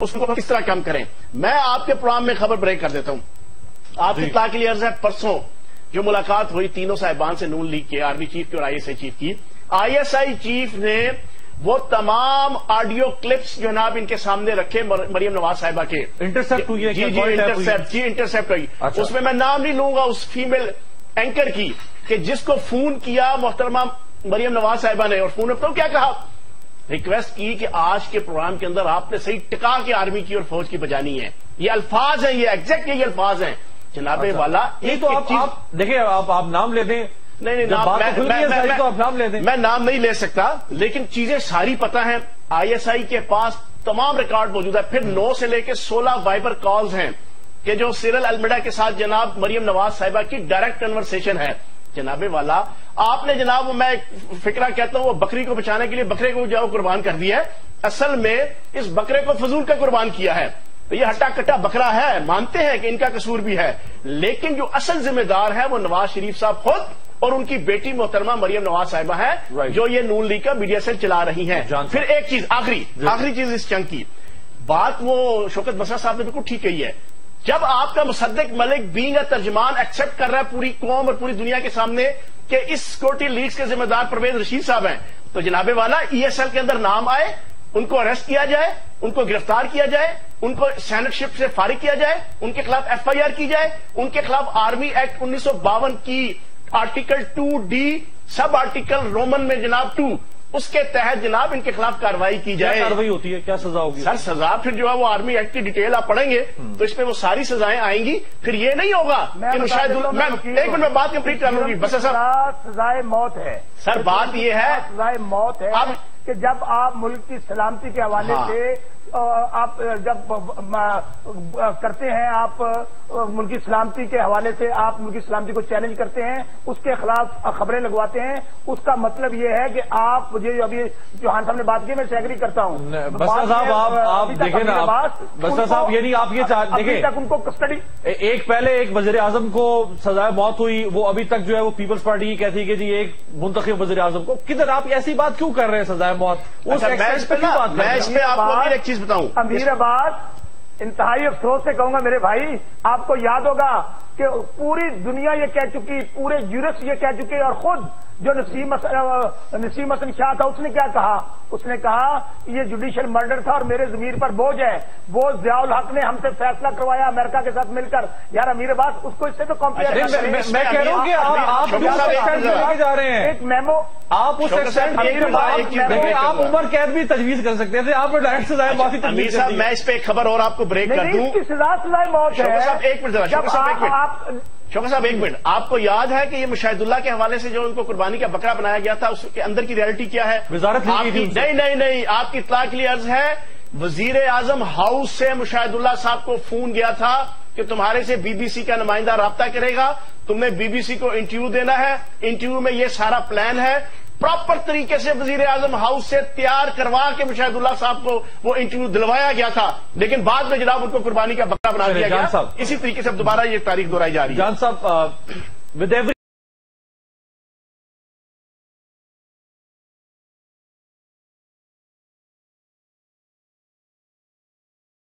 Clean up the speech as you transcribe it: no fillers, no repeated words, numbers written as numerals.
اس کو کس طرح کم کریں. میں آپ کے پروگرام میں خبر بریک کر دیتا ہوں. آپ کی اطلاع کے لیے عرض ہے، پرسوں جو ملاقات ہوئی تینوں صاحبان سے، نون لیگ کے آرمی چیف کی اور آئی ایس آئی چیف کی، آئی ایس آئی چیف نے وہ تمام آڈیو کلپس جو جناب ان کے سامنے رکھے مریم نواز صاحبہ کے. انٹرسپٹ ہوئی ہے؟ انٹرسپٹ ہوئی. اس میں نام نہیں لوں گا اس فیمل اینکر کی کہ جس کو فون کیا محترمہ مریم نواز صاحبہ نے، اور فون میں کیا کہا، ریکویسٹ کی کہ آج کے پروگرام کے اندر آپ نے صحیح ٹکا کے آرمی کی اور فوج کی بجانی ہے. یہ الفاظ ہیں، یہ ایگزیکٹ یہ الفاظ ہیں جناب والا. یہ تو آپ دیکھیں، آپ نام لے دیں. نہیں میں نام نہیں لے سکتا، لیکن چیزیں ساری پتہ ہیں. آئی ایس آئی کے پاس تمام ریکارڈ موجود ہے. پھر 9 سے لے کے 16 وائبر کالز ہیں کہ جو سیرل المیڈا کے ساتھ جناب مریم نواز صاحبہ کی ڈائریکٹ کنورسیشن ہے. جناب والا آپ نے جناب، میں ایک فکرہ کہتا ہوں، وہ بکری کو بچانے کے لیے بکرے کو جو قربان کر دیا ہے، اصل میں اس بکرے کو فضول کا قربان کیا ہے. تو یہ ہٹا کٹا بکرا ہے، مانتے ہیں کہ ان کا قصور بھی ہے، لیکن جو اصل ذمہ دار ہے وہ نواز شریف صاحب خود اور ان کی بیٹی محترمہ مریم نواز صاحبہ ہے، جو یہ نون لیگ کا میڈیا سیل چلا رہی ہیں. پھر ایک چیز آخری چیز اس چنک کی بات، وہ شوکت مسرا صاحب نے بالکل ٹھیک کہی ہے. جب آپ کا مصدق ملک بینگ اے ترجمان ایکسپٹ کر رہا ہے پوری قوم اور پوری دنیا کے سامنے کہ اس سیکورٹی لیکس کے ذمہ دار پرویز رشید صاحب ہیں، تو جناب والا ای ایس ایل کے اندر نام آئے، ان کو اریسٹ کیا جائے، ان کو گرفتار کیا جائے، ان کو سینٹرشپ سے فارغ کیا جائے، ان کے خلاف ایف آئی آر کی جائے، ان کے خلاف آرمی ایکٹ 1952 کی article 2D sub article Roman میں جناب 2 اس کے تحت جناب ان کے خلاف کارروائی کی جائے. کیا کارروائی ہوتی ہے؟ کیا سزا ہوگی؟ سر سزا پھر جو ہے وہ آرمی ایکٹ کی ڈیٹیل آپ پڑھیں گے تو اس میں وہ ساری سزائیں آئیں گی. پھر یہ نہیں ہوگا کہ شاید ایک منٹ میں بات کمپلیٹ کر لوں گی. بس سر سزائے موت ہے. سر بات یہ ہے سزائے موت ہے کہ جب آپ ملک کی سلامتی کے حوالے سے آپ جب کرتے ہیں، آپ ملک کی سلامتی کے حوالے سے آپ ملک کی سلامتی کو چیلنج کرتے ہیں، اس کے خلاف خبریں لگواتے ہیں، اس کا مطلب یہ ہے کہ آپ مجھے ابھی چوہان صاحب نے بات کی، میں سے ایگری کرتا ہوں. بسرا صاحب آپ دیکھیں نا، بسرا صاحب یعنی آپ یہ دیکھیں تک ان کو کسٹڈی ایک پہلے ایک وزیر اعظم کو سزائے موت ہوئی، وہ ابھی تک جو ہے وہ پیپلز پارٹی یہ کہتی ہے کہ جی ایک منتخب وزیر اعظم کو کدھر آپ ایسی بات کیوں کر رہے ہیں؟ سزائے موت میں اس میں آپ کو ایک چیز بتاؤں. امیر آباد انتہائی افسوس سے کہوں گا میرے بھائی، آپ کو یاد ہوگا کہ پوری دنیا یہ کہہ چکی، پورے یورپ یہ کہہ چکے، اور خود جو نسیم حسن شاہ تھا اس نے کیا کہا؟ اس نے کہا یہ جوڈیشل مرڈر تھا اور میرے ضمیر پر بوجھ ہے. وہ ضیاء الحق نے ہم سے فیصلہ کروایا امریکہ کے ساتھ مل کر. یار امیر آباد اس کو اس سے تو کمپیئر میں کہہ رہا ہوں کہ آپ جا رہے ہیں ایک میمو، آپ اس آپ عمر قید بھی تجویز کر سکتے تھے، آپ ڈائریکٹ سزائے موت. امیر صاحب میں اس پہ ایک خبر اور آپ کو بریک کر دوں. اس کی سزا سزائے موت ہے. ایک منٹ شوکت صاحب ایک منٹ. آپ کو یاد ہے کہ یہ مشاہد اللہ کے حوالے سے جو ان کو قربانی کا بکرا بنایا گیا تھا، اس کے اندر کی ریئلٹی کیا ہے؟ وزارت نہیں آپ کی اطلاع کے لیے عرض ہے، وزیر اعظم ہاؤس سے مشاہد اللہ صاحب کو فون گیا تھا کہ تمہارے سے بی بی سی کا نمائندہ رابطہ کرے گا، تم نے بی بی سی کو انٹرویو دینا ہے، انٹرویو میں یہ سارا پلان ہے. پراپر طریقے سے وزیر اعظم ہاؤس سے تیار کروا کے مشاہد اللہ صاحب کو وہ انٹرویو دلوایا گیا تھا، لیکن بعد میں جناب ان کو قربانی کا بکرا بنا دیا گیا. اسی طریقے سے دوبارہ یہ تاریخ دہرائی جا رہی ہے. جان صاحب